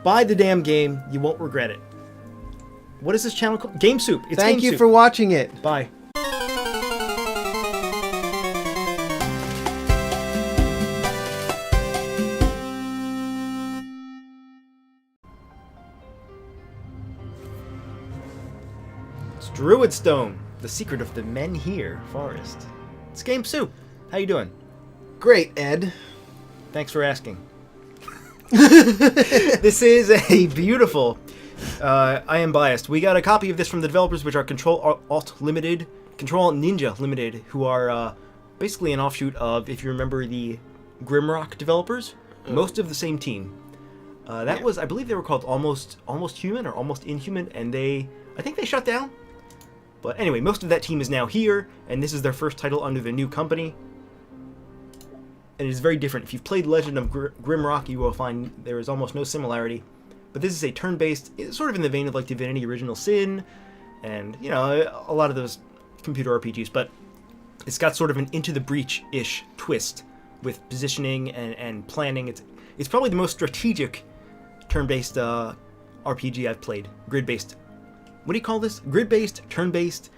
Buy the damn game. You won't regret it. What is this channel called? GameSoup. It's Thank you GameSoup. for watching it. Bye. It's Druidstone, the secret of the Menhir forest. It's GameSoup. How you doing? Great, Ed. Thanks for asking. This is a beautiful... I am biased. We got a copy of this from the developers, which are Control Ninja Limited, who are basically an offshoot of, if you remember, the Grimrock developers. Most of the same team. That was, I believe, they were called Almost Human or Almost Inhuman, and I think they shut down. But anyway, most of that team is now here, and this is their first title under the new company. And it is very different. If you've played Legend of Grimrock, you will find there is almost no similarity. But this is a turn-based, sort of in the vein of like Divinity Original Sin, and, you know, a lot of those computer RPGs, but it's got sort of an Into the Breach-ish twist with positioning and planning. It's probably the most strategic turn-based RPG I've played. Grid-based. What do you call this? Grid-based, turn-based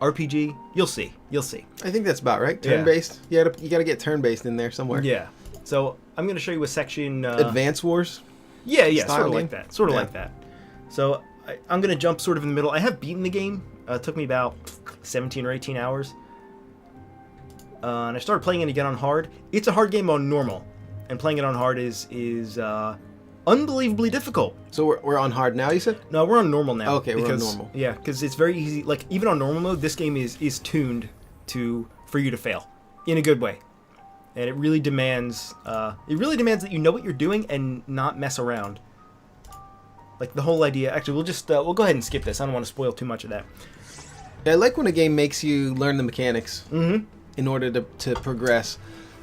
RPG? You'll see. You'll see. I think that's about right. Turn-based. You gotta get turn-based in there somewhere. Yeah. So I'm going to show you a section... Advance Wars? Yeah, sort of like that. Sort of like that. So I'm going to jump sort of in the middle. I have beaten the game. It took me about 17 or 18 hours. And I started playing it again on hard. It's a hard game on normal. And playing it on hard is unbelievably difficult. So we're on hard now, you said? No, we're on normal now. Okay, we're on normal. Yeah, because it's very easy. Like, even on normal mode, this game is tuned for you to fail. In a good way. And it really demands that you know what you're doing and not mess around. Like the whole idea. Actually, we'll go ahead and skip this. I don't want to spoil too much of that. Yeah, I like when a game makes you learn the mechanics in order to progress.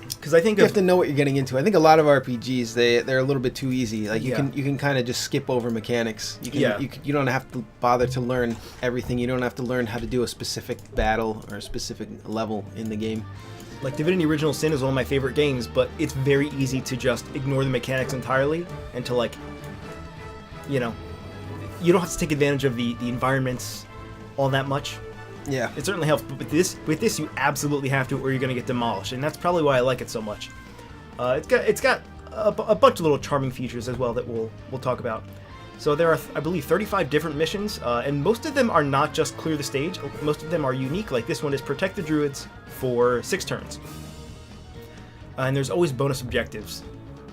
Because I think you have to know what you're getting into. I think a lot of RPGs they're a little bit too easy. Like you can kind of just skip over mechanics. You don't have to bother to learn everything. You don't have to learn how to do a specific battle or a specific level in the game. Like, Divinity Original Sin is one of my favorite games, but it's very easy to just ignore the mechanics entirely and to, like, you know, you don't have to take advantage of the environments all that much. Yeah. It certainly helps, but with this you absolutely have to, or you're going to get demolished, and that's probably why I like it so much. It's got a bunch of little charming features as well that we'll talk about. So there are, I believe, 35 different missions, and most of them are not just clear the stage. Most of them are unique. Like this one is protect the druids for 6 turns. And there's always bonus objectives.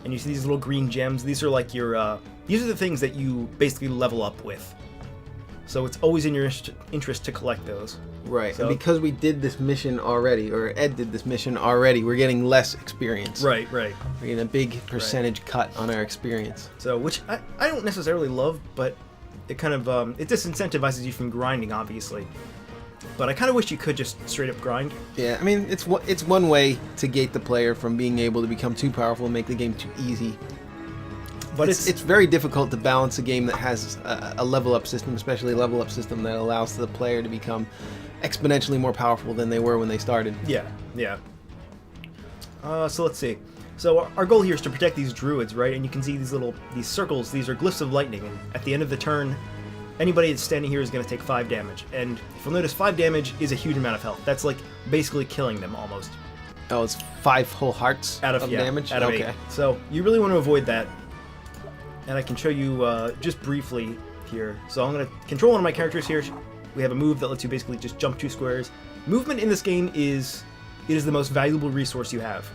And you see these little green gems. These are like your, these are the things that you basically level up with. So it's always in your interest to collect those. Right, so, and because we did this mission already, or Ed did this mission already, we're getting less experience. Right. We're getting a big percentage cut on our experience. So, which I don't necessarily love, but it kind of, it disincentivizes you from grinding, obviously. But I kind of wish you could just straight up grind. Yeah, I mean, it's one way to gate the player from being able to become too powerful and make the game too easy. But it's very difficult to balance a game that has a level up system, especially a level up system that allows the player to become exponentially more powerful than they were when they started. Yeah. So let's see. So our goal here is to protect these druids, right? And you can see these circles. These are glyphs of lightning. And at the end of the turn, anybody that's standing here is going to take 5 damage. And if you'll notice, 5 damage is a huge amount of health. That's like basically killing them almost. Oh, it's 5 whole hearts of damage? Out of 8. So you really want to avoid that. And I can show you just briefly here. So I'm going to control one of my characters here. We have a move that lets you basically just jump 2 squares. Movement in this game is the most valuable resource you have.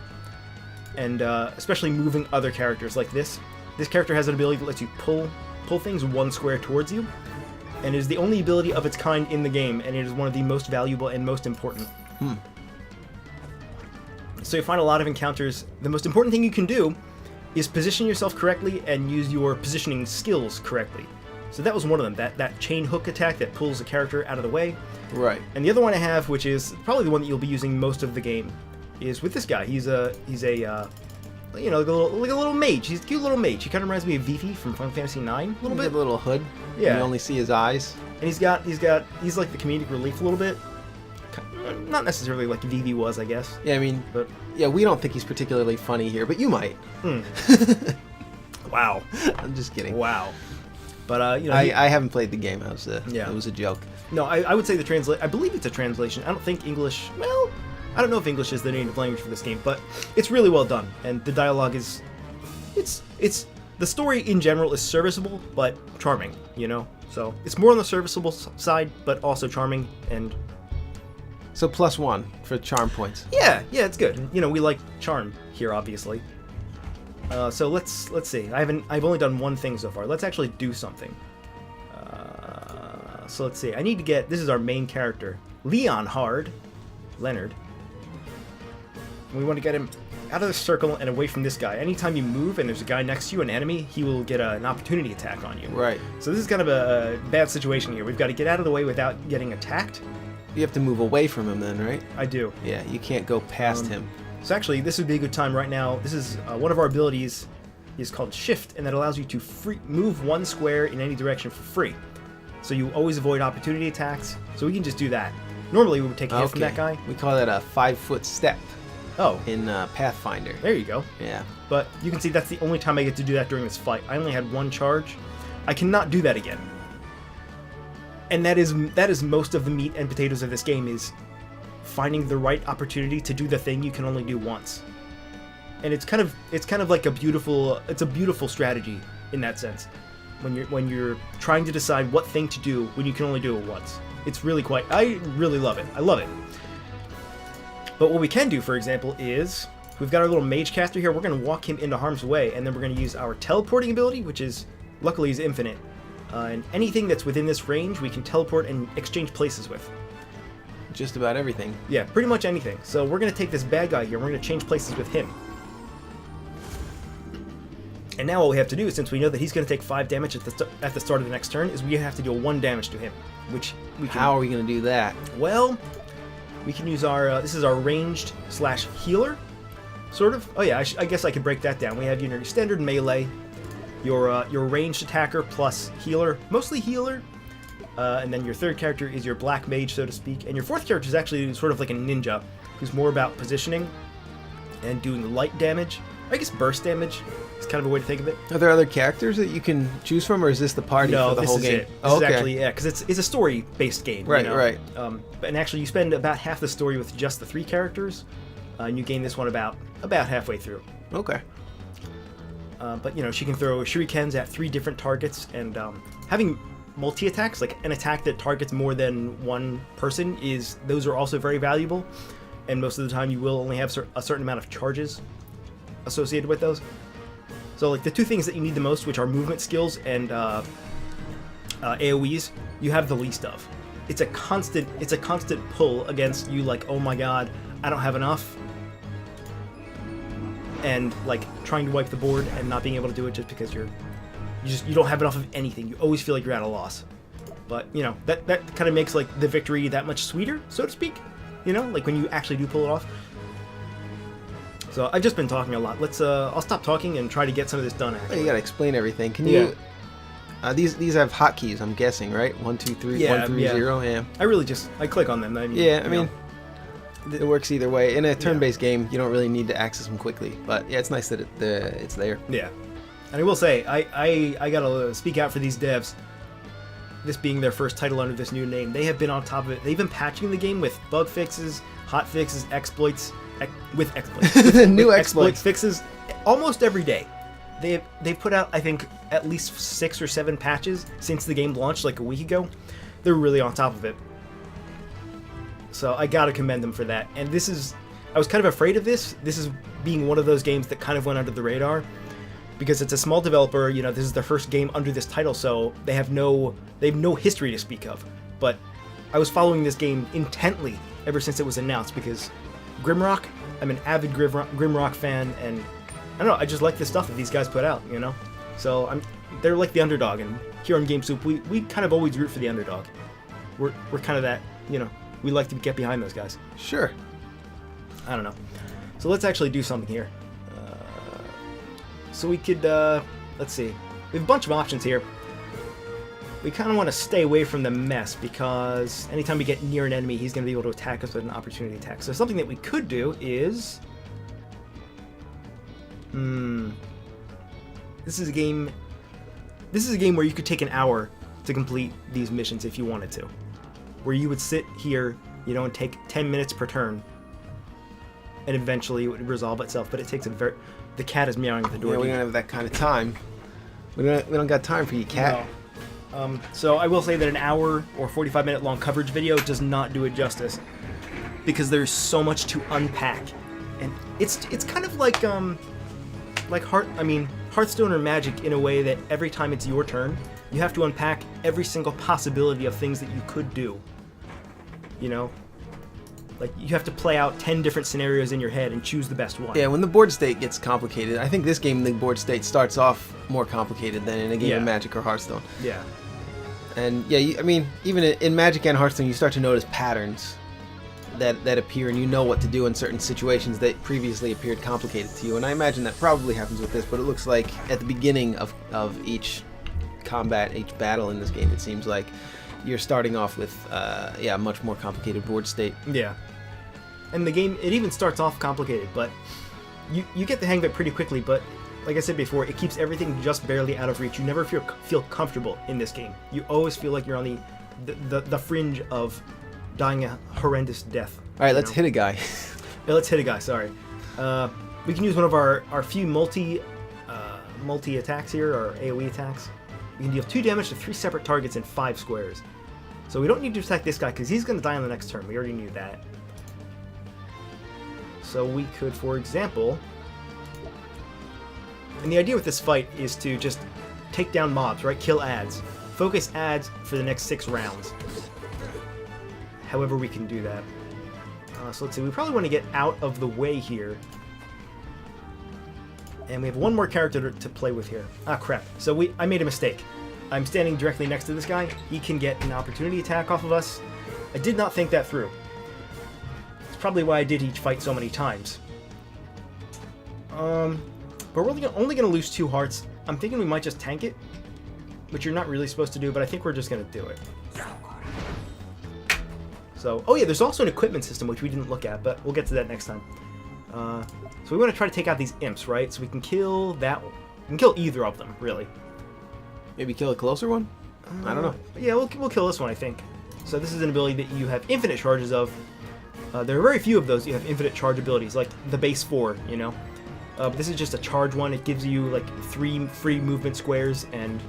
And especially moving other characters like this. This character has an ability that lets you pull things 1 square towards you. And it is the only ability of its kind in the game, and it is one of the most valuable and most important. So you find a lot of encounters. The most important thing you can do is position yourself correctly and use your positioning skills correctly. So that was one of them, that chain hook attack that pulls a character out of the way. Right. And the other one I have, which is probably the one that you'll be using most of the game, is with this guy. He's a you know, like a little mage. He's a cute little mage. He kind of reminds me of Vivi from Final Fantasy IX a little bit. A little hood. Yeah. You only see his eyes. And he's like the comedic relief a little bit. Not necessarily like Vivi was, I guess. Yeah, I mean, but yeah, we don't think he's particularly funny here, but you might. Wow. I'm just kidding. Wow. But, you know... I haven't played the game. It was a joke. No, I would say I believe it's a translation. I don't think English... Well, I don't know if English is the native language for this game, but it's really well done. And the dialogue is... It's the story in general is serviceable, but charming, you know? So it's more on the serviceable side, but also charming and... So +1 for charm points. Yeah, it's good. You know, we like charm here, obviously. So let's see. I've only done one thing so far. Let's actually do something. So let's see. I need to get... This is our main character. Leonard. We want to get him out of the circle and away from this guy. Anytime you move and there's a guy next to you, an enemy, he will get an opportunity attack on you. Right. So this is kind of a bad situation here. We've got to get out of the way without getting attacked. You have to move away from him then, right? I do. Yeah, you can't go past him. So actually, this would be a good time right now. This is one of our abilities is called Shift, and that allows you to move one square in any direction for free. So you always avoid opportunity attacks. So we can just do that. Normally, we would take a hit from that guy. We call that a 5-foot step. Oh. In Pathfinder. There you go. Yeah. But you can see that's the only time I get to do that during this fight. I only had one charge. I cannot do that again. And that is most of the meat and potatoes of this game, is finding the right opportunity to do the thing you can only do once. And it's kind of like a beautiful strategy in that sense. When you're trying to decide what thing to do when you can only do it once. It's really I really love it. I love it. But what we can do, for example, is we've got our little mage caster here. We're going to walk him into harm's way, and then we're going to use our teleporting ability, which is luckily is infinite. And anything that's within this range, we can teleport and exchange places with. Just about everything. Yeah, pretty much anything. So we're going to take this bad guy here. We're going to change places with him. And now what we have to do, since we know that he's going to take 5 damage at the start of the next turn, is we have to deal 1 damage to him, which we can... How are we going to do that? Well, we can use our... this is our ranged / healer, sort of. Oh yeah, I guess I could break that down. We have your standard melee, your ranged attacker plus healer, mostly healer, and then your third character is your black mage, so to speak, and your fourth character is actually sort of like a ninja, who's more about positioning and doing light damage. I guess burst damage is kind of a way to think of it. Are there other characters that you can choose from, or is this the party for the whole game? This is actually, yeah, because it's a story-based game. Right, you know? right. And actually, you spend about half the story with just the 3 characters, and you gain this one about halfway through. Okay. But, you know, she can throw shurikens at 3 different targets, and having multi-attacks, like an attack that targets more than one person, those are also very valuable, and most of the time you will only have a certain amount of charges associated with those. So, like, the 2 things that you need the most, which are movement skills and AoEs, you have the least of. It's a constant pull against you, like, oh my god, I don't have enough, and like trying to wipe the board and not being able to do it just because you don't have enough of anything. You always feel like you're at a loss. But you know, that kind of makes like the victory that much sweeter, so to speak. You know, like when you actually do pull it off. So I've just been talking a lot. I'll stop talking and try to get some of this done. Actually, you gotta explain everything. Can you? These have hotkeys, I'm guessing, right? 1, 2, 3, 1, 3, 0. Yeah. I click on them. I mean, I mean, it works either way. In a turn-based game, you don't really need to access them quickly. But yeah, it's nice that it's there. Yeah, and I will say, I gotta speak out for these devs. This being their first title under this new name, they have been on top of it. They've been patching the game with bug fixes, hot fixes, exploits, new exploits fixes almost every day. They've put out, I think, at least 6 or 7 patches since the game launched like a week ago. They're really on top of it. So I gotta commend them for that. And I was kind of afraid of this. This is being one of those games that kind of went under the radar because it's a small developer. You know, this is their first game under this title, so they have no history to speak of. But I was following this game intently ever since it was announced because Grimrock, I'm an avid Grimrock fan, and I don't know, I just like the stuff that these guys put out, you know? So they're like the underdog, and here on GameSoup, we kind of always root for the underdog. We're kind of that, you know, we like to get behind those guys. Sure. I don't know. So let's actually do something here. So we could, let's see. We have a bunch of options here. We kind of want to stay away from the mess because anytime we get near an enemy, he's going to be able to attack us with an opportunity attack. So something that we could do is... this is a game. This is a game where you could take an hour to complete these missions if you wanted to, where you would sit here, you know, and take 10 minutes per turn, and eventually it would resolve itself. But it takes a very. The cat is meowing at the door. Yeah, we don't have that kind of time. We don't got time for you, cat. No. So I will say that an hour or 45-minute long coverage video does not do it justice, because there's so much to unpack, and it's kind of like Hearthstone or Magic in a way that every time it's your turn, you have to unpack every single possibility of things that you could do. You know, like you have to play out 10 different scenarios in your head and choose the best one. Yeah, when the board state gets complicated, I think this game, the board state starts off more complicated than in a game of Magic or Hearthstone. Yeah. And yeah, I mean, even in Magic and Hearthstone, you start to notice patterns that appear, and you know what to do in certain situations that previously appeared complicated to you. And I imagine that probably happens with this, but it looks like at the beginning of each combat, each battle in this game, it seems like you're starting off with a much more complicated board state. Yeah. And the game, it even starts off complicated, but you get the hang of it pretty quickly. But like I said before, it keeps everything just barely out of reach. You never feel comfortable in this game. You always feel like you're on the fringe of dying a horrendous death. All right, let's hit a guy. Yeah, let's hit a guy. Sorry. We can use one of our few multi attacks here, or AoE attacks. We can deal 2 damage to 3 separate targets in 5 squares. So we don't need to attack this guy because he's going to die on the next turn. We already knew that. So we could, for example, and the idea with this fight is to just take down mobs, right? Kill ads. Focus ads for the next 6 rounds. However we can do that. So let's see, we probably want to get out of the way here. And we have one more character to play with here. Ah, crap. So I made a mistake. I'm standing directly next to this guy. He can get an opportunity attack off of us. I did not think that through. It's probably why I did each fight so many times. But we're only going to lose 2 hearts. I'm thinking we might just tank it, which you're not really supposed to do, but I think we're just going to do it. So, oh yeah, there's also an equipment system, which we didn't look at, but we'll get to that next time. So we want to try to take out these imps, right? So we can kill that one. We can kill either of them, really. Maybe kill a closer one? I don't know. Yeah, we'll kill this one, I think. So this is an ability that you have infinite charges of. There are very few of those you have infinite charge abilities, like the base 4, you know? But this is just a charge one. It gives you, like, 3 free movement squares, and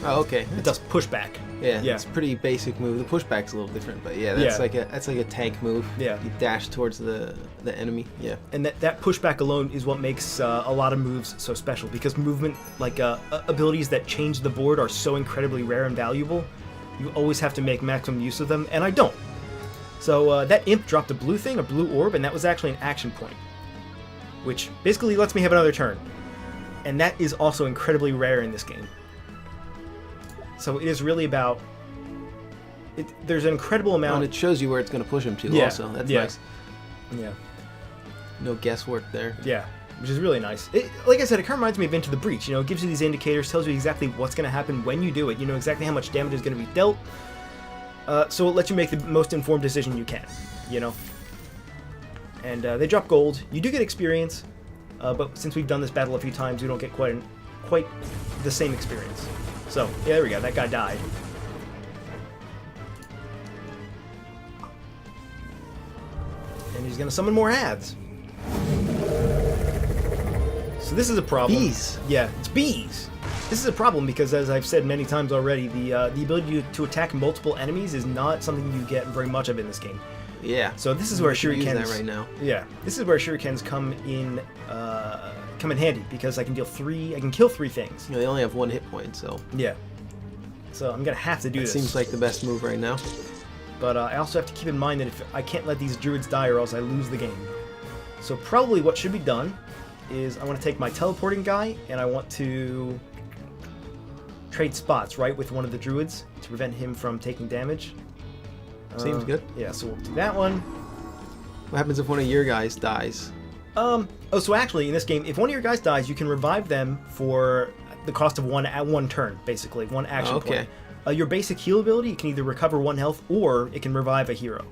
oh, okay. It does pushback. Yeah, it's a pretty basic move. The pushback's a little different, but yeah, that's like a tank move. Yeah, you dash towards the enemy. Yeah, and that pushback alone is what makes a lot of moves so special, because movement, like abilities that change the board, are so incredibly rare and valuable. You always have to make maximum use of them, and I don't. So that imp dropped a blue orb, and that was actually an action point, which basically lets me have another turn, and that is also incredibly rare in this game. So it is really about... there's an incredible amount... And it shows you where it's going to push him to also. That's nice. Yeah. No guesswork there. Yeah, which is really nice. Like I said, it kind of reminds me of Into the Breach. You know, it gives you these indicators, tells you exactly what's going to happen when you do it. You know exactly how much damage is going to be dealt. So it lets you make the most informed decision you can, you know? And they drop gold. You do get experience, but since we've done this battle a few times, we don't get quite the same experience. So, yeah, there we go. That guy died. And he's going to summon more ads. So this is a problem. Bees. Yeah, it's bees. This is a problem because, as I've said many times already, the ability to attack multiple enemies is not something you get very much of in this game. Yeah. So this is where shurikens... use that right now. Yeah. This is where shurikens come in handy, because I can kill 3 things. You know, they only have 1 hit point, so... Yeah. So I'm going to have to do this. Seems like the best move right now. But I also have to keep in mind that if I can't let these druids die or else I lose the game. So probably what should be done is I want to take my teleporting guy and I want to trade spots, right, with one of the druids to prevent him from taking damage. Seems good. Yeah, so we'll do that one. What happens if one of your guys dies? So actually, in this game, if one of your guys dies, you can revive them for the cost of one turn, basically, 1 action point. Your basic heal ability, you can either recover 1 health or it can revive a hero.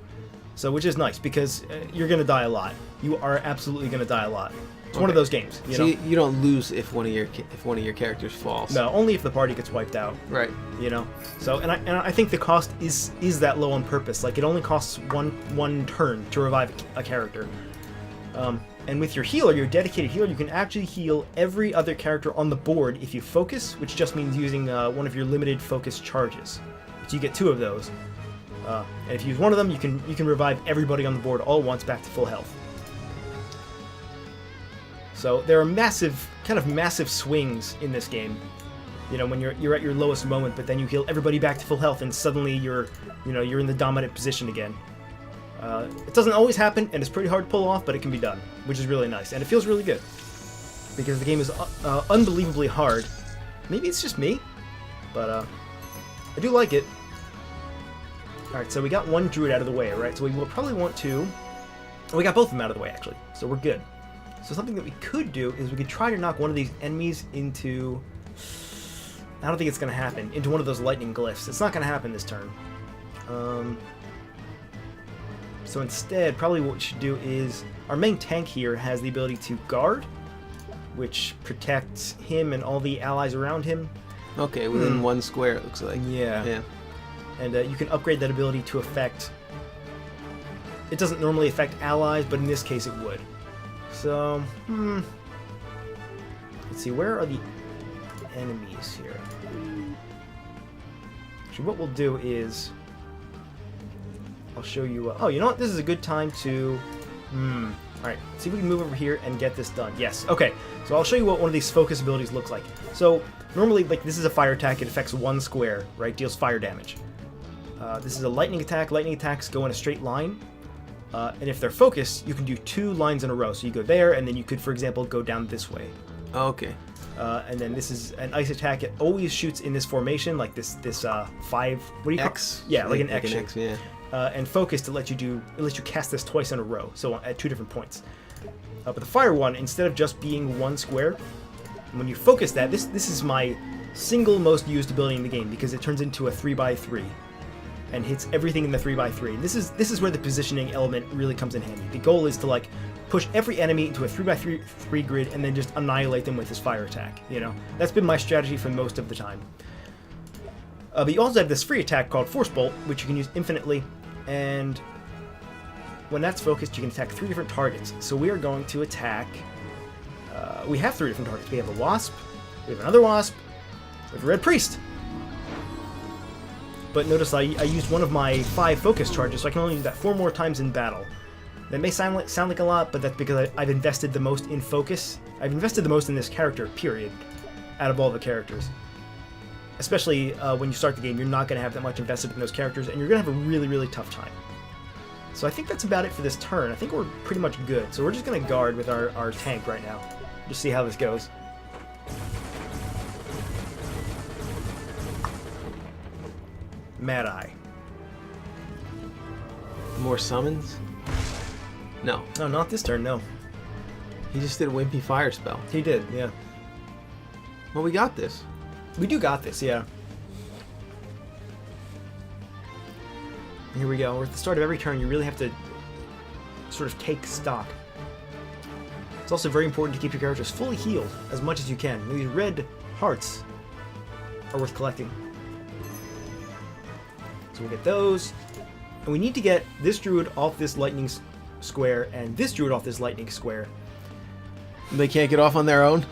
So, which is nice, because you're going to die a lot. You are absolutely going to die a lot. It's one of those games. You So know? you don't lose if one of your characters falls. No, only if the party gets wiped out. Right. You know. So and I think the cost is that low on purpose. Like it only costs one turn to revive a character. And with your healer, your dedicated healer, you can actually heal every other character on the board if you focus, which just means using one of your limited focus charges. So you get 2 of those. And if you use one of them, you can revive everybody on the board all at once back to full health. So there are massive swings in this game. You know, when you're at your lowest moment, but then you heal everybody back to full health, and suddenly you're in the dominant position again. It doesn't always happen, and it's pretty hard to pull off, but it can be done, which is really nice, and it feels really good because the game is unbelievably hard. Maybe it's just me, but I do like it. All right, so we got one druid out of the way, right? So we will probably want to. We got both of them out of the way, actually, so we're good. So something that we could do is we could try to knock one of these enemies into. I don't think it's going to happen. Into one of those lightning glyphs. It's not going to happen this turn. So instead, probably what we should do is our main tank here has the ability to guard, which protects him and all the allies around him. Okay, within 1 square, it looks like. Yeah. And you can upgrade that ability to affect. It doesn't normally affect allies, but in this case it would. So, let's see, where are the enemies here? Actually, what we'll do is I'll show you. Oh, you know what? This is a good time to. Alright, see if we can move over here and get this done. Yes, okay. So I'll show you what one of these focus abilities looks like. So, normally, like, this is a fire attack. It affects 1 square, right? Deals fire damage. This is a lightning attack. Lightning attacks go in a straight line. And if they're focused, you can do 2 lines in a row. So you go there, and then you could, for example, go down this way. Okay. And then this is an ice attack. It always shoots in this formation, like this 5. What do you call it? X. Yeah, like an X shape. X, yeah. And focus to let you cast this twice in a row, so at 2 different points. But the fire one, instead of just being 1 square, when you focus that, this is my single most used ability in the game because it turns into a 3x3 and hits everything in the 3x3. This is where the positioning element really comes in handy. The goal is to like push every enemy into a 3x3 grid and then just annihilate them with this fire attack. You know, that's been my strategy for most of the time. But you also have this free attack called Force Bolt, which you can use infinitely, and when that's focused, you can attack 3 different targets. So we are going to attack. We have 3 different targets. We have a wasp, we have another wasp, we have a red priest. But notice I used one of my 5 focus charges, so I can only do that 4 more times in battle. That may sound like a lot, but that's because I've invested the most in focus. I've invested the most in this character, period, out of all the characters. Especially when you start the game, you're not going to have that much invested in those characters, and you're going to have a really, really tough time. So I think that's about it for this turn. I think we're pretty much good. So we're just going to guard with our tank right now. Just see how this goes. Mad Eye. More summons? No. No, not this turn, no. He just did a wimpy fire spell. He did, yeah. Well, we got this. We do got this, yeah. Here we go. We're at the start of every turn. You really have to sort of take stock. It's also very important to keep your characters fully healed as much as you can. These red hearts are worth collecting. So we'll get those. And we need to get this druid off this lightning square and this druid off this lightning square. They can't get off on their own?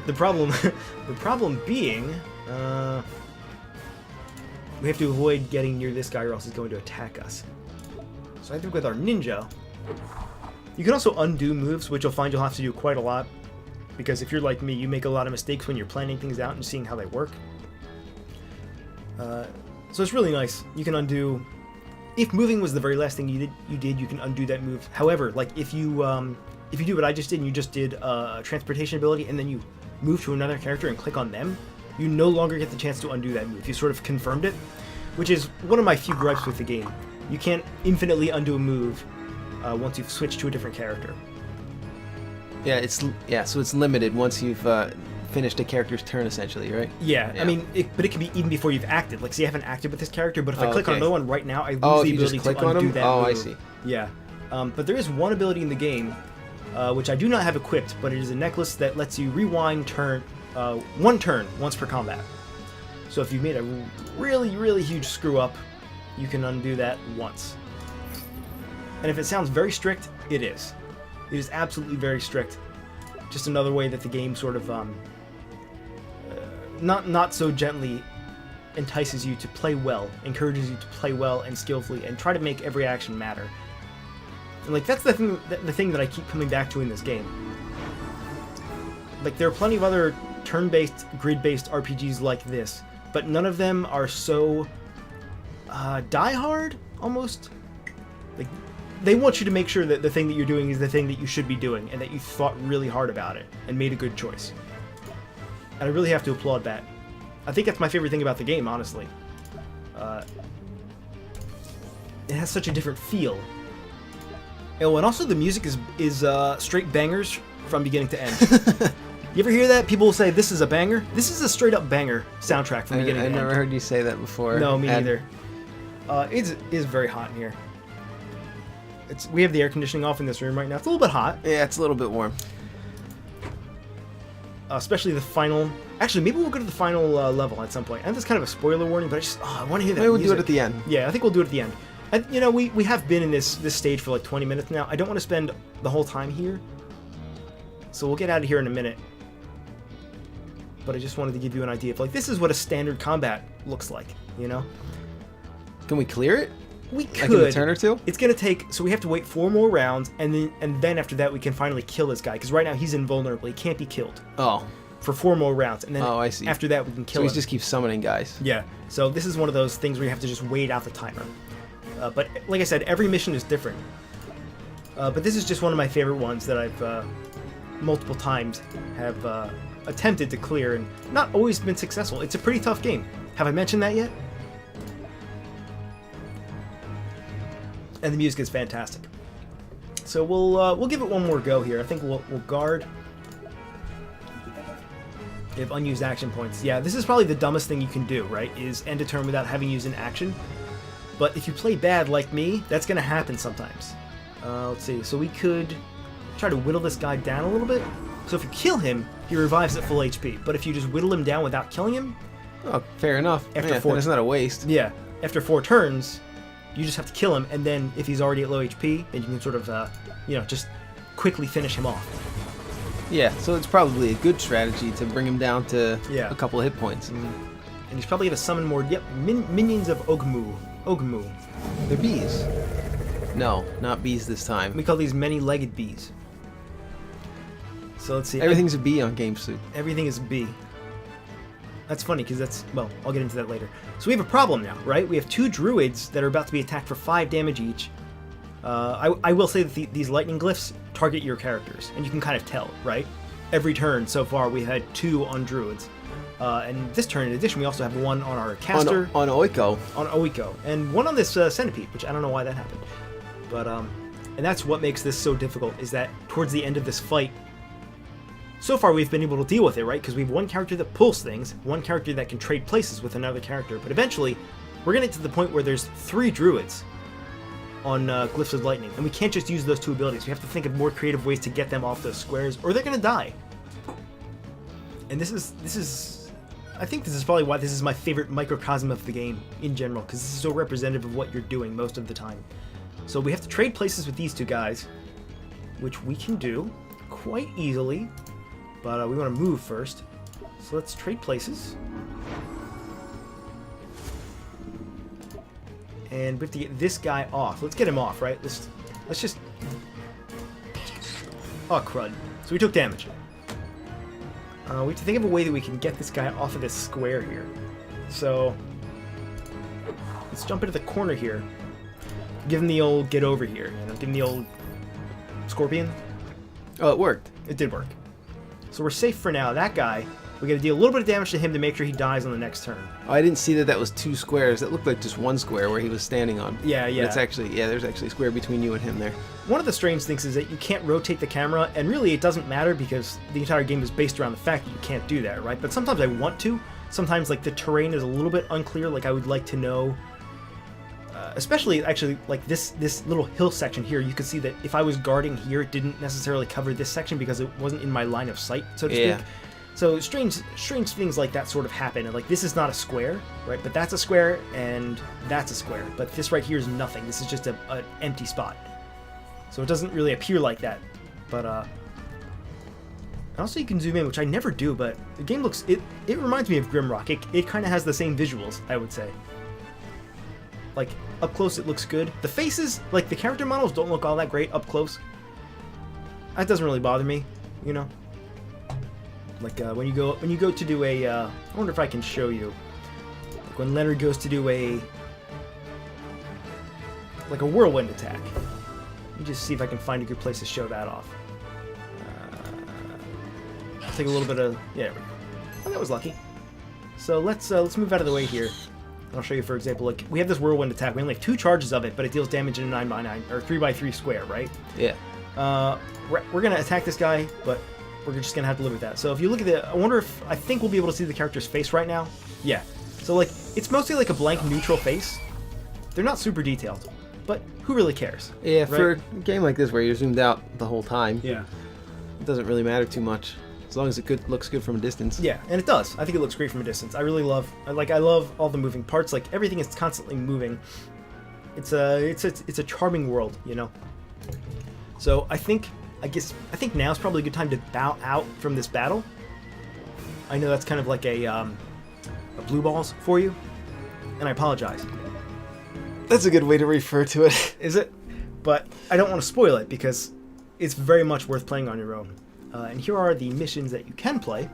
The problem being, we have to avoid getting near this guy or else he's going to attack us. So I think with our ninja, you can also undo moves, which you'll find you'll have to do quite a lot. Because if you're like me, you make a lot of mistakes when you're planning things out and seeing how they work. So it's really nice. You can undo. If moving was the very last thing you did, you can undo that move. However, like if you do what I just did, and you just did a transportation ability, and then you move to another character and click on them, you no longer get the chance to undo that move. You sort of confirmed it, which is one of my few gripes with the game. You can't infinitely undo a move once you've switched to a different character. Yeah, so it's limited once you've finished a character's turn, essentially, right? Yeah. I mean, but it can be even before you've acted. Like, see, I haven't acted with this character, but if I click on another one right now, I lose the ability to undo that move. Oh, I see. Yeah. But there is one ability in the game which I do not have equipped, but it is a necklace that lets you rewind one turn once per combat. So if you made a really, really huge screw up, you can undo that once. And if it sounds very strict, it is. It is absolutely very strict. Just another way that the game sort of not so gently entices you to play well, encourages you to play well and skillfully, and try to make every action matter. And like that's the thing that I keep coming back to in this game. Like there are plenty of other turn-based, grid-based RPGs like this, but none of them are so die-hard almost. Like they want you to make sure that the thing that you're doing is the thing that you should be doing, and that you thought really hard about it and made a good choice. And I really have to applaud that. I think that's my favorite thing about the game, honestly. It has such a different feel. Oh, and also the music is straight bangers from beginning to end. You ever hear that? People will say, this is a banger. This is a straight up banger soundtrack from beginning to end. I never heard you say that before. No, me neither. It is very hot in here. We have the air conditioning off in this room right now. It's a little bit hot. Yeah, it's a little bit warm. Especially the final... Actually, maybe we'll go to the final level at some point. And that's kind of a spoiler warning, but I want to hear that Maybe we'll music. do it at the end. Yeah, I think we'll do it at the end. And, you know, we have been in this stage for like 20 minutes now. I don't want to spend the whole time here. So we'll get out of here in a minute. But I just wanted to give you an idea of, like, this is what a standard combat looks like, you know? Can we clear it? We could. Like in a turn or two? It's going to take... So we have to wait 4 more rounds, and then after that we can finally kill this guy. Because right now he's invulnerable. He can't be killed. Oh. For 4 more rounds. And then I see. After that we can kill him. So he just keeps summoning guys. Yeah. So this is one of those things where you have to just wait out the timer. But like I said, every mission is different. But this is just one of my favorite ones that I've multiple times have attempted to clear and not always been successful. It's a pretty tough game. Have I mentioned that yet? And the music is fantastic. So we'll give it one more go here. I think we'll guard. You have unused action points. Yeah, this is probably the dumbest thing you can do, right? Is end a turn without having used an action. But if you play bad like me, that's going to happen sometimes. Let's see. So we could try to whittle this guy down a little bit. So if you kill him, he revives at full HP. But if you just whittle him down without killing him... Oh, fair enough. After 4 it's not a waste. Yeah. After 4 turns, you just have to kill him. And then if he's already at low HP, then you can sort of, just quickly finish him off. Yeah, so it's probably a good strategy to bring him down to a couple of hit points. And he's probably going to summon more minions of Ogmu. They're bees. No, not bees this time. We call these many-legged bees. So let's see. Everything's a bee on GameSoup. Everything is a bee. That's funny because that's... Well, I'll get into that later. So we have a problem now, right? We have 2 druids that are about to be attacked for 5 damage each. I will say that these lightning glyphs target your characters, and you can kind of tell, right? Every turn so far we had 2 on druids. And this turn, in addition, we also have 1 on our caster. On Oiko. On Oiko. And 1 on this centipede, which I don't know why that happened. But, and that's what makes this so difficult, is that towards the end of this fight, so far we've been able to deal with it, right? Because we have 1 character that pulls things, 1 character that can trade places with another character. But eventually, we're going to get to the point where there's 3 druids on Glyphs of Lightning. And we can't just use those 2 abilities. We have to think of more creative ways to get them off those squares, or they're going to die. And this is... I think this is probably why this is my favorite microcosm of the game in general, because this is so representative of what you're doing most of the time. So we have to trade places with these 2 guys, which we can do quite easily, but we want to move first. So let's trade places. And we have to get this guy off. Let's get him off, right? Let's just... Oh, crud. So we took damage. We have to think of a way that we can get this guy off of this square here. So let's jump into the corner here. Give him the old get over here. Give him the old scorpion. Oh, it worked. It did work. So we're safe for now. That guy, we got to deal a little bit of damage to him to make sure he dies on the next turn. Oh, I didn't see that was 2 squares. That looked like just 1 square where he was standing on. Yeah. But it's actually, there's actually a square between you and him there. One of the strange things is that you can't rotate the camera, and really it doesn't matter because the entire game is based around the fact that you can't do that, right? But sometimes I want to. Sometimes, like, the terrain is a little bit unclear, like I would like to know especially actually like this little hill section here, you can see that if I was guarding here, it didn't necessarily cover this section because it wasn't in my line of sight, so to speak. So strange things like that sort of happen. And like this is not a square, right? But that's a square and that's a square. But this right here is nothing. This is just an empty spot. So it doesn't really appear like that. But also you can zoom in, which I never do, but the game looks, it reminds me of Grimrock. It kind of has the same visuals, I would say. Like up close it looks good. The faces, like the character models don't look all that great up close. That doesn't really bother me, you know. Like when you go to do a, I wonder if I can show you. Like when Leonard goes to do like a whirlwind attack. Let me just see if I can find a good place to show that off. I'll take a little bit of, yeah, there we go. Oh, that was lucky. So let's move out of the way here. I'll show you, for example, like we have this whirlwind attack. We only have 2 charges of it, but it deals damage in a 9x9 or 3x3 square, right? Yeah. We're gonna attack this guy, but we're just gonna have to live with that. So if you look at the, I think we'll be able to see the character's face right now. Yeah. So like it's mostly like a blank neutral face. They're not super detailed, but who really cares? Yeah, right? for a game like this where you're zoomed out the whole time. Yeah. It doesn't really matter too much. As long as it looks good from a distance. Yeah, and it does. I think it looks great from a distance. I really love, I love all the moving parts. Like everything is constantly moving. It's a charming world, you know. So I think now is probably a good time to bow out from this battle. I know that's kind of like a blue balls for you, and I apologize. That's a good way to refer to it. Is it? But I don't want to spoil it because it's very much worth playing on your own. And here are the missions that you can play.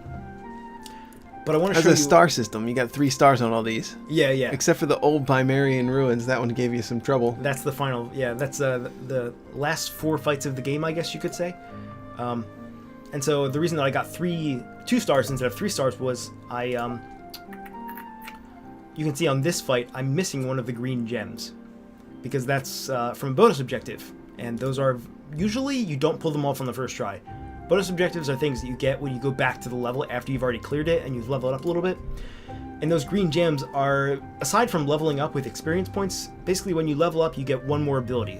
But I want to show you... As a star system, you got 3 stars on all these. Yeah, yeah. Except for the old Bimerian ruins, that one gave you some trouble. That's the final... Yeah, that's the last 4 fights of the game, I guess you could say. And so the reason that I got 2 stars instead of 3 stars was you can see on this fight, I'm missing one of the green gems. Because that's from a bonus objective. And those are... Usually, you don't pull them off on the first try. Bonus objectives are things that you get when you go back to the level after you've already cleared it and you've leveled up a little bit. And those green gems are, aside from leveling up with experience points, basically when you level up, you get 1 more ability.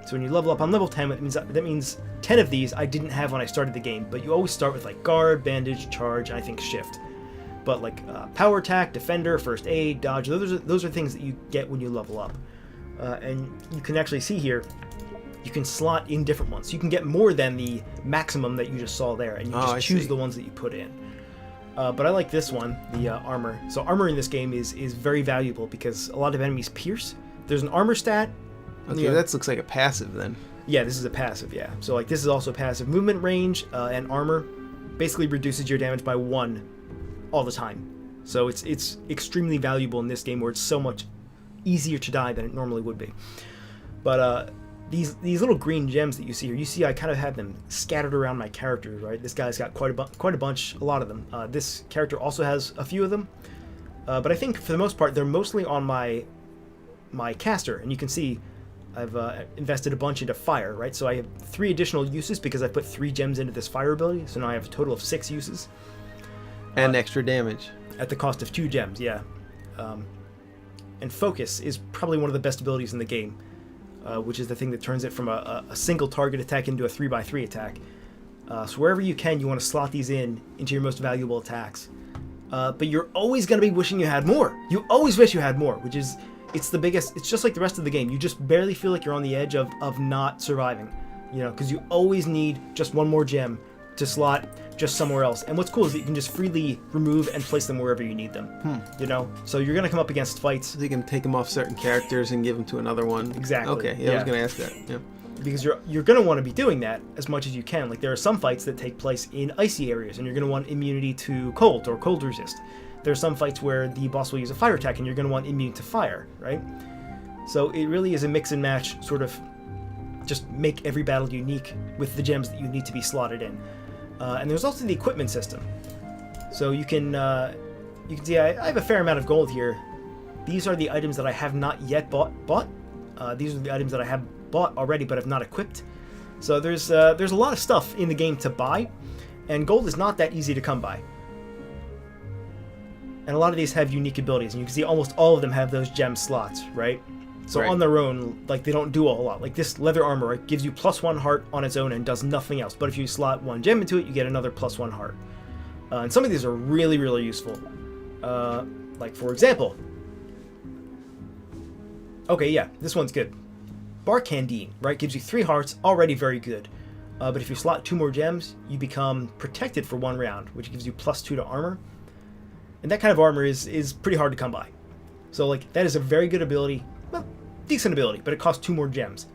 So when you level up on level 10, that means 10 of these I didn't have when I started the game, but you always start with like guard, bandage, charge, and I think shift. But like power attack, defender, first aid, dodge, those are things that you get when you level up. And you can actually see here, you can slot in different ones. You can get more than the maximum that you just saw there, and you just choose the ones that you put in. But I like this one, the armor. So armor in this game is very valuable because a lot of enemies pierce. There's an armor stat. Okay, that looks like a passive then. Yeah, this is a passive, yeah. So like this is also passive. Movement range and armor basically reduces your damage by 1 all the time. So it's extremely valuable in this game where it's so much easier to die than it normally would be. But these little green gems that you see here, you see I kind of have them scattered around my characters, right? This guy's got quite a bunch, a lot of them. This character also has a few of them, but I think for the most part they're mostly on my caster, and you can see I've invested a bunch into fire, right? So I have 3 additional uses because I put 3 gems into this fire ability, so now I have a total of 6 uses. And extra damage. At the cost of 2 gems, yeah. And focus is probably one of the best abilities in the game. Which is the thing that turns it from a single target attack into a 3x3 attack. So wherever you can, you want to slot these into your most valuable attacks. But you're always going to be wishing you had more. You always wish you had more, which is, it's just like the rest of the game. You just barely feel like you're on the edge of not surviving, you know, because you always need just 1 more gem to slot just somewhere else. And what's cool is that you can just freely remove and place them wherever you need them. You know, so you're gonna come up against fights. So you can take them off certain characters and give them to another one. Exactly. Okay. Yeah, I was gonna ask that. Yeah. Because you're gonna want to be doing that as much as you can. Like there are some fights that take place in icy areas, and you're gonna want immunity to cold or cold resist. There are some fights where the boss will use a fire attack, and you're gonna want immune to fire, right? So it really is a mix and match, sort of. Just make every battle unique with the gems that you need to be slotted in. And there's also the equipment system. So you can see I have a fair amount of gold here. These are the items that I have not yet bought. These are the items that I have bought already but have not equipped. So there's a lot of stuff in the game to buy, and gold is not that easy to come by. And a lot of these have unique abilities, and you can see almost all of them have those gem slots, right? So Right. on their own, like, they don't do a whole lot. Like this leather armor, right, gives you +1 heart on its own and does nothing else. But if you slot 1 gem into it, you get another +1 heart. And some of these are really, really useful. Like, for example... Okay, yeah, this one's good. Barcandine, right, gives you 3 hearts, already very good. But if you slot 2 more gems, you become protected for 1 round, which gives you +2 to armor. And that kind of armor is pretty hard to come by. So, like, that is a very good ability. Well, decent ability, but it costs 2 more gems.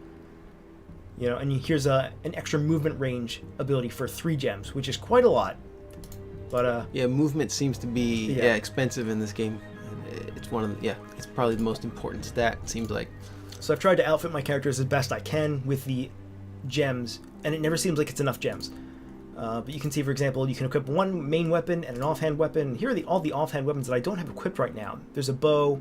You know, and here's an extra movement range ability for 3 gems, which is quite a lot. But yeah, movement seems to be expensive in this game. It's one of the, it's probably the most important stat, it seems like. So I've tried to outfit my characters as best I can with the gems, and it never seems like it's enough gems. But you can see, for example, you can equip 1 main weapon and an offhand weapon. Here are all the offhand weapons that I don't have equipped right now. There's a bow.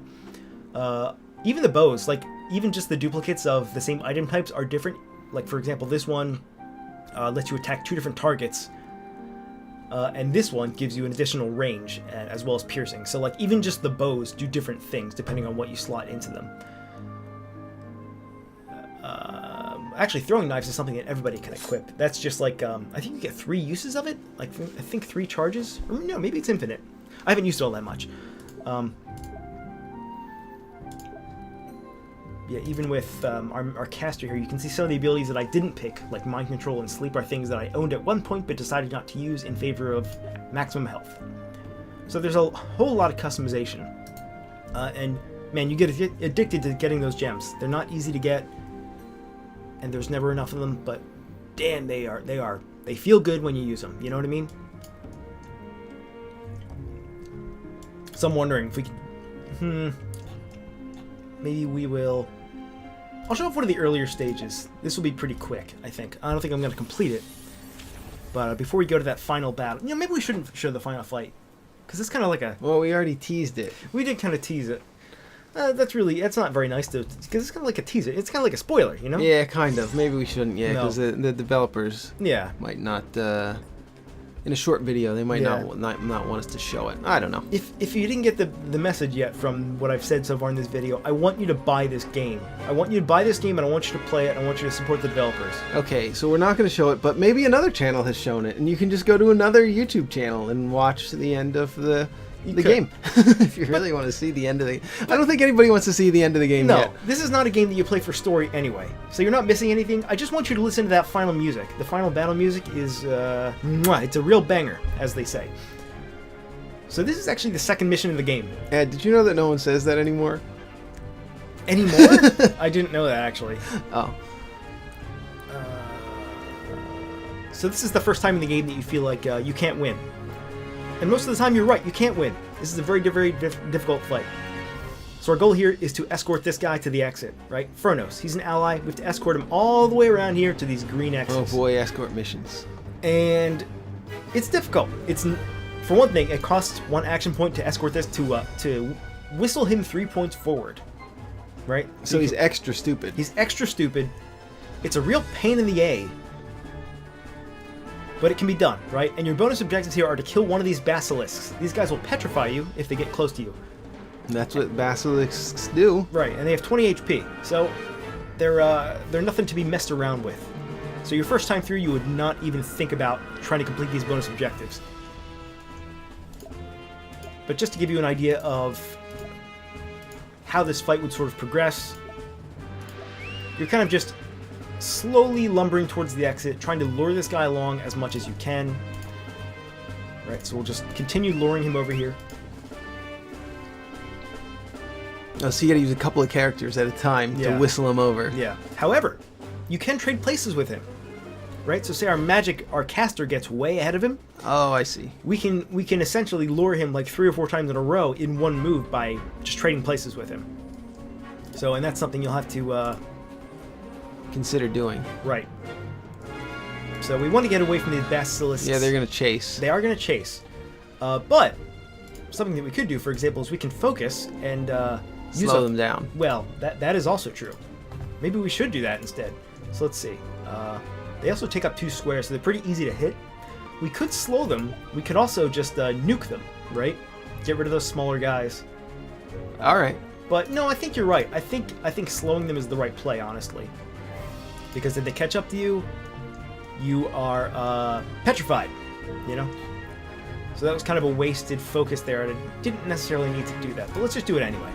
Even the bows, like, even just the duplicates of the same item types are different. Like, for example, this one lets you attack 2 different targets. And this one gives you an additional range, as well as piercing. So, like, even just the bows do different things depending on what you slot into them. Actually, throwing knives is something that everybody can equip. That's just like, I think you get 3 uses of it. Like, I think 3 charges. Or no, maybe it's infinite. I haven't used it all that much. Yeah, even with our caster here, you can see some of the abilities that I didn't pick, like Mind Control and Sleep, are things that I owned at one point but decided not to use in favor of maximum health. So there's a whole lot of customization. And, man, you get addicted to getting those gems. They're not easy to get, and there's never enough of them, but damn, they feel good when you use them. You know what I mean? So I'm wondering if we can... Maybe we will... I'll show off one of the earlier stages. This will be pretty quick, I think. I don't think I'm going to complete it. But before we go to that final battle... You know, maybe we shouldn't show the final fight. Because it's kind of like a... Well, we already teased it. We did kind of tease it. That's not very nice, because it's kind of like a teaser. It's kind of like a spoiler, you know? Yeah, kind of. Maybe we shouldn't, because No. the developers might not... in a short video, they might not want us to show it. I don't know. If you didn't get the message yet from what I've said so far in this video, I want you to buy this game. I want you to buy this game, and I want you to play it. I want you to support the developers. Okay, so we're not going to show it, but maybe another channel has shown it, and you can just go to another YouTube channel and watch the end of the game. If you really want to see the end of the... I don't think anybody wants to see the end of the game yet. No, this is not a game that you play for story anyway. So you're not missing anything. I just want you to listen to that final music. The final battle music is, it's a real banger, as they say. So this is actually the second mission in the game. Ed, did you know that no one says that anymore? Anymore? I didn't know that, actually. Oh. So this is the first time in the game that you feel like you can't win. And most of the time you're right, you can't win. This is a very, very difficult fight. So our goal here is to escort this guy to the exit, right? Furnos, he's an ally. We have to escort him all the way around here to these green exits. Oh boy, escort missions. And it's difficult. For one thing, it costs 1 action point to escort this to whistle him 3 points forward, right? So he's extra stupid. He's extra stupid. It's a real pain in the A. But it can be done, right? And your bonus objectives here are to kill one of these basilisks. These guys will petrify you if they get close to you. That's what basilisks do. Right, and they have 20 HP, so they're nothing to be messed around with. So your first time through, you would not even think about trying to complete these bonus objectives. But just to give you an idea of how this fight would sort of progress, you're kind of just slowly lumbering towards the exit, trying to lure this guy along as much as you can. Right, so we'll just continue luring him over here. Oh, so you gotta use a couple of characters at a time to whistle him over. Yeah. However, you can trade places with him. Right? So say our caster gets way ahead of him. Oh, I see. We can essentially lure him like 3 or 4 times in a row in one move by just trading places with him. So, and that's something you'll have to consider doing. Right. So we want to get away from these basilisks. Yeah, they're gonna chase. They are gonna chase. But something that we could do, for example, is we can focus and slow them down. Well, that is also true. Maybe we should do that instead. So let's see. They also take up 2 squares, so they're pretty easy to hit. We could slow them. We could also just nuke them, right? Get rid of those smaller guys. All right. But no, I think you're right. I think slowing them is the right play, honestly. Because if they catch up to you, you are petrified, you know? So that was kind of a wasted focus there, and I didn't necessarily need to do that. But let's just do it anyway.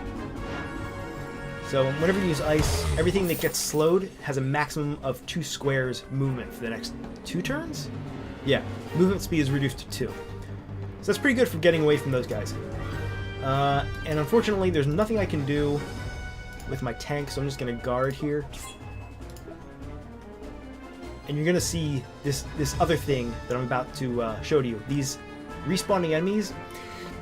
So whenever you use ice, everything that gets slowed has a maximum of 2 squares movement for the next 2 turns? Yeah, movement speed is reduced to 2. So that's pretty good for getting away from those guys. And unfortunately, there's nothing I can do with my tank, so I'm just going to guard here. And you're going to see this other thing that I'm about to show to you. These respawning enemies,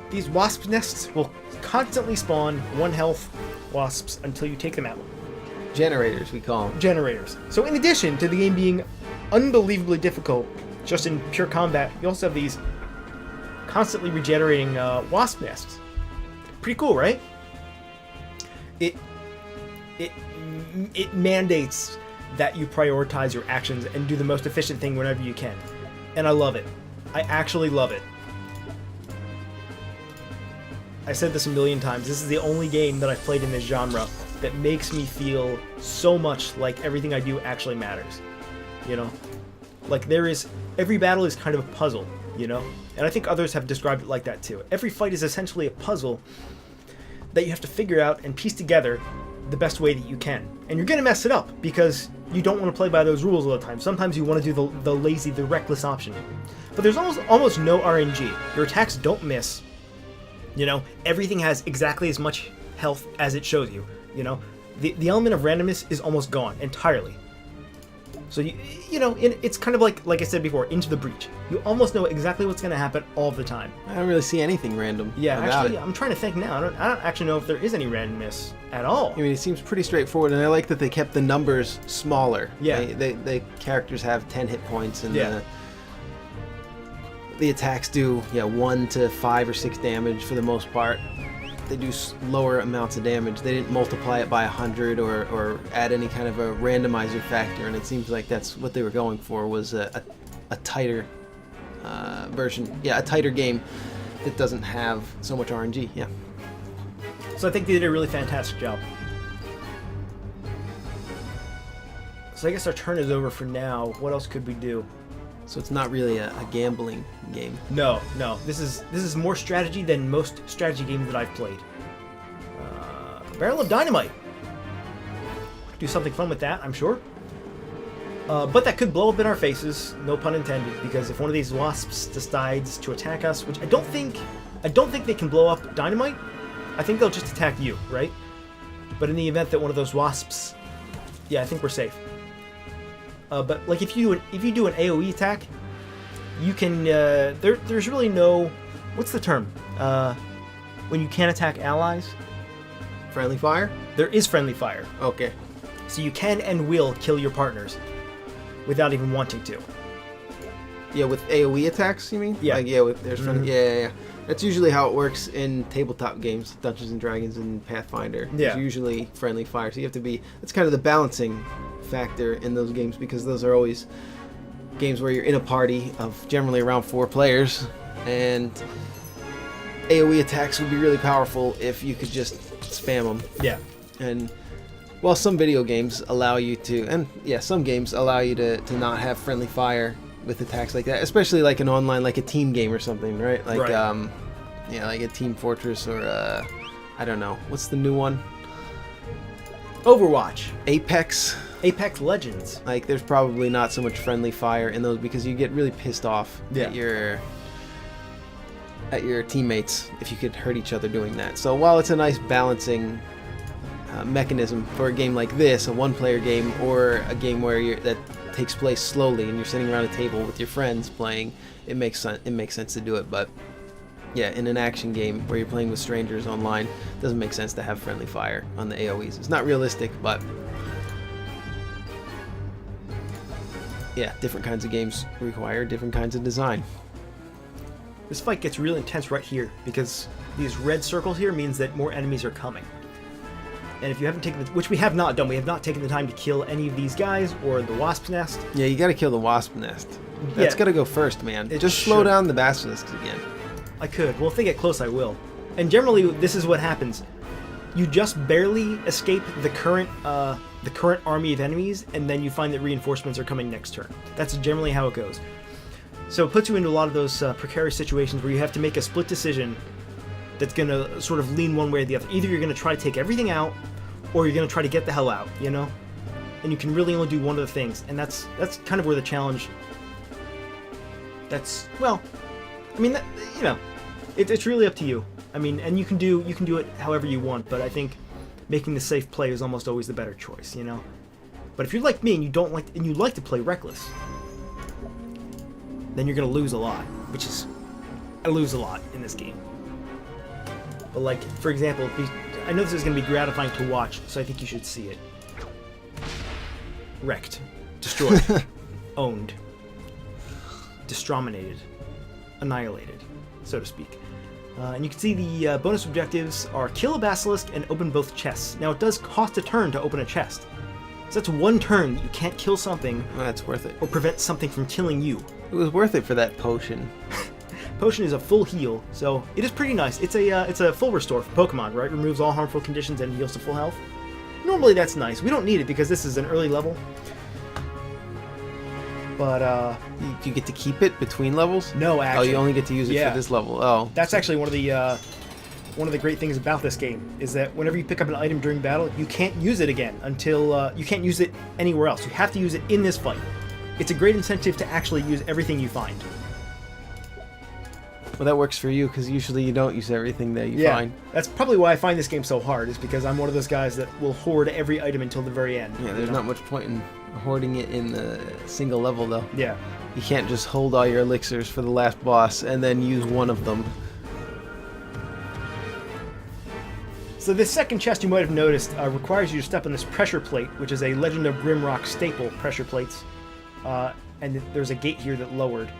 these wasp nests will constantly spawn 1 health wasps until you take them out. Generators, we call them. Generators. So in addition to the game being unbelievably difficult, just in pure combat, you also have these constantly regenerating wasp nests. Pretty cool, right? It mandates that you prioritize your actions and do the most efficient thing whenever you can. And I love it. I actually love it. I said this a million times. This is the only game that I've played in this genre that makes me feel so much like everything I do actually matters. You know? Like every battle is kind of a puzzle, you know? And I think others have described it like that too. Every fight is essentially a puzzle that you have to figure out and piece together the best way that you can. And you're gonna mess it up because you don't want to play by those rules all the time. Sometimes you want to do the lazy, the reckless option. But there's almost no RNG. Your attacks don't miss. You know, everything has exactly as much health as it shows you. You know, the element of randomness is almost gone entirely. So you know, it's kind of like I said before, Into the Breach. You almost know exactly what's going to happen all the time. I don't really see anything random. Yeah, actually, I'm trying to think now. I don't actually know if there is any randomness at all. I mean, it seems pretty straightforward, and I like that they kept the numbers smaller. Yeah, the characters have 10 hit points, and the attacks do 1 to 5 or 6 damage for the most part. They do lower amounts of damage. They didn't multiply it by 100 or add any kind of a randomizer factor, and it seems like that's what they were going for, was a tighter version. Yeah, a tighter game that doesn't have so much RNG. Yeah. So I think they did a really fantastic job. So I guess our turn is over for now. What else could we do? So it's not really a gambling game. No. This is more strategy than most strategy games that I've played. Barrel of Dynamite. Do something fun with that, I'm sure. But that could blow up in our faces, no pun intended, because if one of these wasps decides to attack us, which I don't think they can blow up dynamite. I think they'll just attack you, right? But in the event that one of those wasps, yeah, I think we're safe. But like if you do an AOE attack, you can there's really no, what's the term when you can't attack allies? Friendly fire? There is friendly fire. Okay. So you can and will kill your partners without even wanting to. Yeah, with AOE attacks, you mean? Yeah. Like, yeah, there's friendly. Yeah. That's usually how it works in tabletop games, Dungeons and Dragons and Pathfinder. Yeah. There's usually friendly fire, so you have to be. That's kind of the balancing factor in those games, because those are always games where you're in a party of generally around 4 players, and AOE attacks would be really powerful if you could just spam them. Yeah. And while some video games allow you to, and yeah, some games allow you to not have friendly fire with attacks like that, especially like an online, like a team game or something, right? Like right. Yeah, like a Team Fortress or I don't know, what's the new one? Overwatch. Apex Legends. Like, there's probably not so much friendly fire in those, because you get really pissed off at your teammates if you could hurt each other doing that. So while it's a nice balancing mechanism for a game like this, a one-player game, or a game where that takes place slowly and you're sitting around a table with your friends playing, it makes sense to do it. But yeah, in an action game where you're playing with strangers online, it doesn't make sense to have friendly fire on the AoEs. It's not realistic, but yeah, different kinds of games require different kinds of design. This fight gets real intense right here, because these red circles here means that more enemies are coming. And if you haven't taken which we have not done, we have not taken the time to kill any of these guys or the wasp nest. Yeah, you gotta kill the wasp nest. That's gotta go first, man. Just slow down the basilisks again. I could. Well, if they get close, I will. And generally, this is what happens. you just barely escape the current army of enemies, and then you find that reinforcements are coming next turn. That's generally how it goes. So it puts you into a lot of those precarious situations where you have to make a split decision that's going to sort of lean one way or the other. Either you're going to try to take everything out, or you're going to try to get the hell out, you know? And you can really only do one of the things, and that's kind of where the challenge... That's, well, I mean, you know, it's really up to you. I mean, and you can do it however you want, but I think making the safe play is almost always the better choice, you know? But if you're like me and you like to play reckless, then you're going to lose a lot, which is... I lose a lot in this game. But like, for example, I know this is going to be gratifying to watch, so I think you should see it. Wrecked. Destroyed. Owned. Distrominated. Annihilated, so to speak. And you can see the bonus objectives are kill a basilisk and open both chests. Now it does cost a turn to open a chest. So that's one turn that you can't kill something. Well, that's worth it. Or prevent something from killing you. It was worth it for that potion. Potion is a full heal, so it is pretty nice. It's a full restore for Pokemon, right? Removes all harmful conditions and heals to full health. Normally that's nice. We don't need it because this is an early level. But you get to keep it between levels? No, actually. Oh, you only get to use it for this level. Oh, that's actually one of the great things about this game is that whenever you pick up an item during battle, you can't use it again until you can't use it anywhere else. You have to use it in this fight. It's a great incentive to actually use everything you find. Well, that works for you because usually you don't use everything that you find. That's probably why I find this game so hard, is because I'm one of those guys that will hoard every item until the very end. Yeah, there's not much point in hoarding it in the single level, though. Yeah. You can't just hold all your elixirs for the last boss and then use one of them. So this second chest, you might have noticed, requires you to step on this pressure plate, which is a Legend of Grimrock staple pressure plates. And there's a gate here that lowered.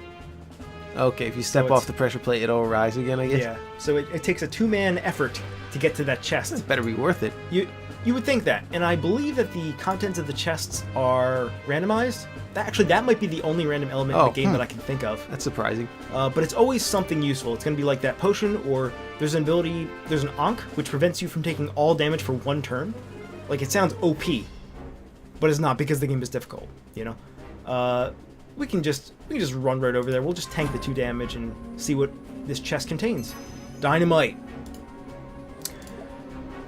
Okay, if you step off the pressure plate, it'll rise again, I guess? Yeah, so it takes a two-man effort to get to that chest. It better be worth it. You would think that, and I believe that the contents of the chests are randomized. That might be the only random element in the game that I can think of. That's surprising. But it's always something useful. It's going to be like that potion, or there's an Ankh, which prevents you from taking all damage for one turn. Like, it sounds OP, but it's not because the game is difficult, you know? We can just run right over there. We'll just tank the 2 damage and see what this chest contains. Dynamite.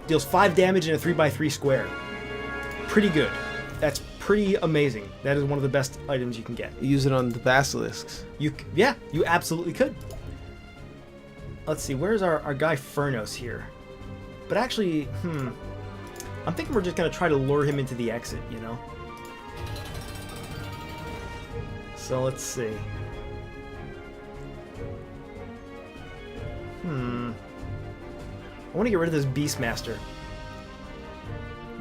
Deals 5 damage in a 3x3 square. Pretty good. That's pretty amazing. That is one of the best items you can get. Use it on the basilisks. You absolutely could. Let's see, where's our guy Furnos here? But actually, I'm thinking we're just going to try to lure him into the exit, you know? So let's see. I want to get rid of this Beastmaster.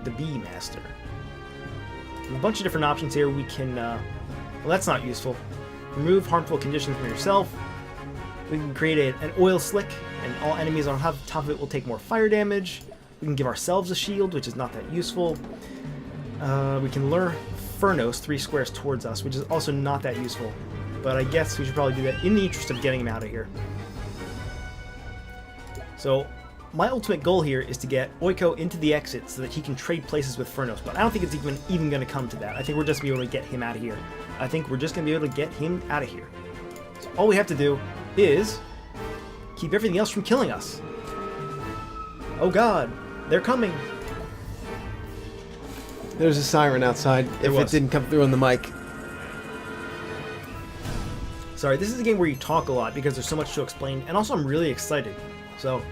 The Bee-Master. A bunch of different options here. We can, well, that's not useful. Remove harmful conditions from yourself. We can create an oil slick, and all enemies on top of it will take more fire damage. We can give ourselves a shield, which is not that useful. We can lure Furnos 3 squares towards us, which is also not that useful. But I guess we should probably do that in the interest of getting him out of here. So, my ultimate goal here is to get Oiko into the exit so that he can trade places with Furnos, but I don't think it's even going to come to that. I think we're just going to be able to get him out of here. I think we're just going to be able to get him out of here. So all we have to do is keep everything else from killing us. Oh god, they're coming. There's a siren outside, if it didn't come through on the mic. Sorry, this is a game where you talk a lot because there's so much to explain, and also I'm really excited. So,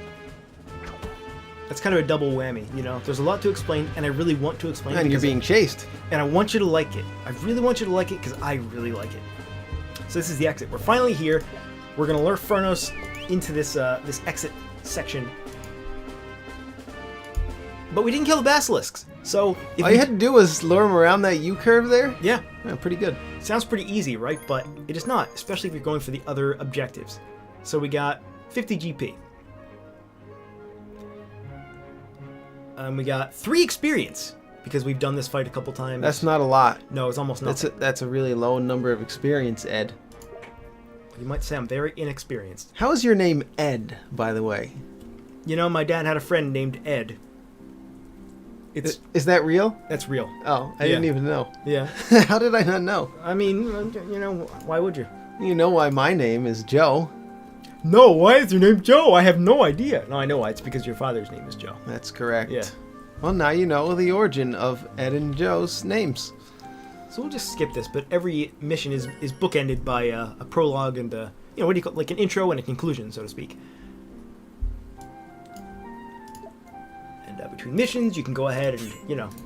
that's kind of a double whammy, you know? There's a lot to explain, and I really want to explain it. And you're being chased. And I want you to like it. I really want you to like it because I really like it. So this is the exit. We're finally here. We're going to lure Furnos into this this exit section. But we didn't kill the basilisks. So all you had to do was lure him around that U-curve there? Yeah. Pretty good. Sounds pretty easy, right? But it is not, especially if you're going for the other objectives. So we got 50 GP. We got 3 experience, because we've done this fight a couple times. That's not a lot. No, it's almost nothing. That's a really low number of experience, Ed. You might say I'm very inexperienced. How is your name Ed, by the way? You know, my dad had a friend named Ed. Is that real? That's real. Oh, I didn't even know. Yeah. How did I not know? I mean, why would you? You know why my name is Joe. No, why is your name Joe? I have no idea. No, I know why. It's because your father's name is Joe. That's correct. Yeah. Well, now you know the origin of Ed and Joe's names. So we'll just skip this, but every mission is bookended by a prologue and what do you call it? Like an intro and a conclusion, so to speak. And between missions, you can go ahead and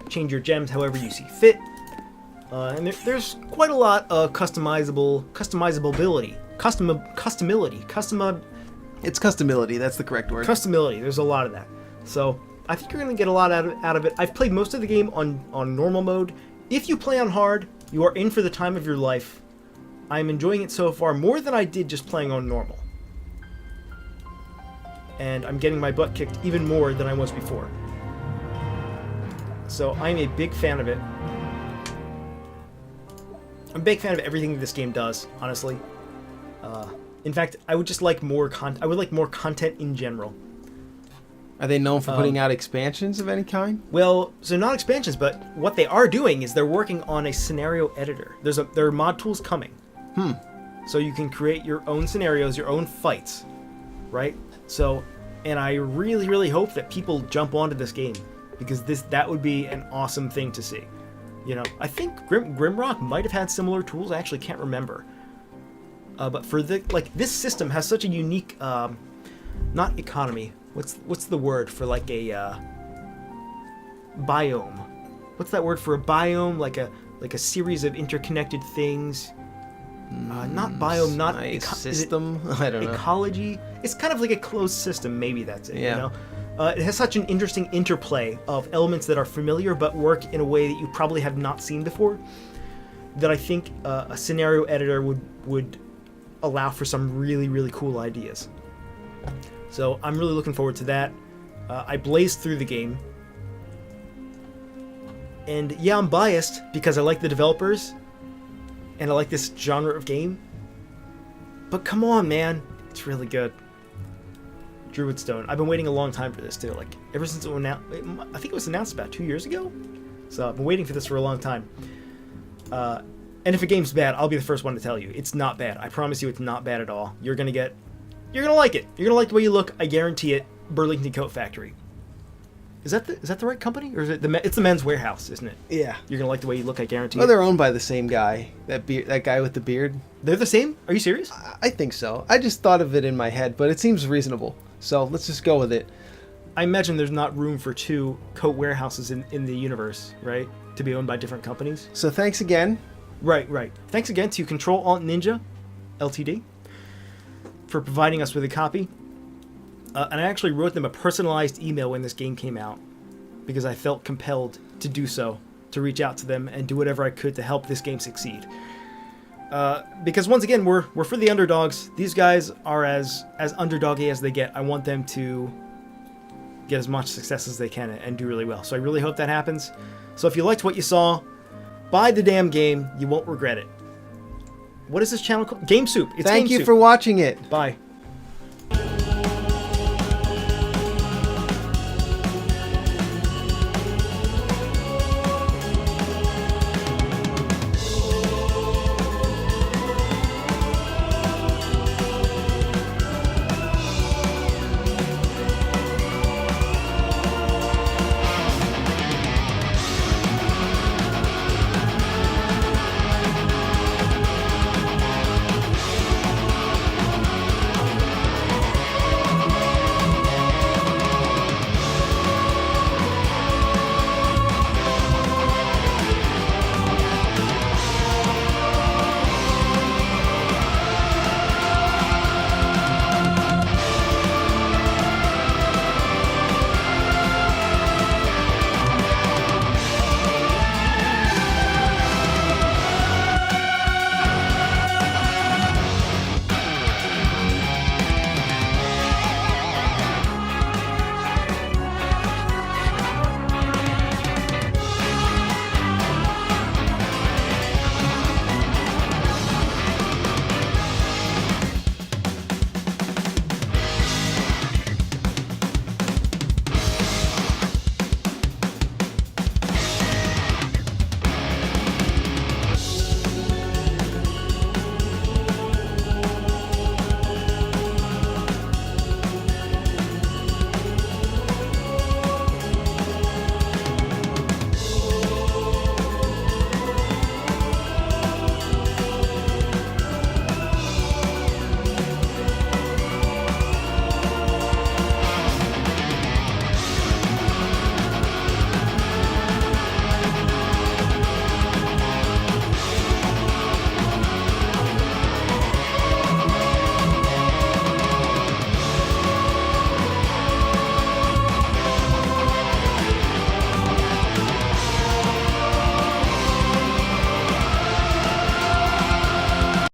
change your gems however you see fit. And there's quite a lot of customizability. It's customability. That's the correct word. Customability. There's a lot of that. So I think you're going to get a lot out of it. I've played most of the game on normal mode. If you play on hard, you are in for the time of your life. I'm enjoying it so far more than I did just playing on normal. And I'm getting my butt kicked even more than I was before. So I'm a big fan of it. I'm a big fan of everything that this game does, honestly. In fact, I would just like more content. I would like more content in general. Are they known for putting out expansions of any kind? Well, so not expansions, but what they are doing is they're working on a scenario editor. There are mod tools coming. So you can create your own scenarios, your own fights, right? So, and I really, really hope that people jump onto this game because that would be an awesome thing to see. I think Grimrock might have had similar tools. I actually can't remember. But for this system has such a unique, not economy. What's the word for like a biome? What's that word for a biome? Like a series of interconnected things. Not biome, not system. I don't know. Ecology. It's kind of like a closed system. Maybe that's it. Yeah. It has such an interesting interplay of elements that are familiar but work in a way that you probably have not seen before. That I think a scenario editor would allow for some really, really cool ideas. So I'm really looking forward to that. I blazed through the game. And yeah, I'm biased because I like the developers and I like this genre of game. But come on, man. It's really good. Druidstone. I've been waiting a long time for this too. Like ever since it was announced, I think it was announced about 2 years ago. So I've been waiting for this for a long time. And if a game's bad, I'll be the first one to tell you. It's not bad. I promise you it's not bad at all. You're gonna like it. You're gonna like the way you look. I guarantee it. Burlington Coat Factory. Is that the right company? Or is it it's the Men's Warehouse, isn't it? Yeah. You're gonna like the way you look, I guarantee Well, it. they're owned by the same guy. That guy with the beard. They're the same? Are you serious? I think so. I just thought of it in my head, but it seems reasonable. So let's just go with it. I imagine there's not room for 2 coat warehouses in the universe, right? To be owned by different companies. So thanks again. Right. Thanks again to Control Alt Ninja, Ltd, for providing us with a copy. And I actually wrote them a personalized email when this game came out because I felt compelled to do so, to reach out to them and do whatever I could to help this game succeed. Because once again, we're for the underdogs. These guys are as underdoggy as they get. I want them to get as much success as they can and do really well. So I really hope that happens. So if you liked what you saw, buy the damn game. You won't regret it. What is this channel called? GameSoup. It's Thank you GameSoup. for watching it. Bye.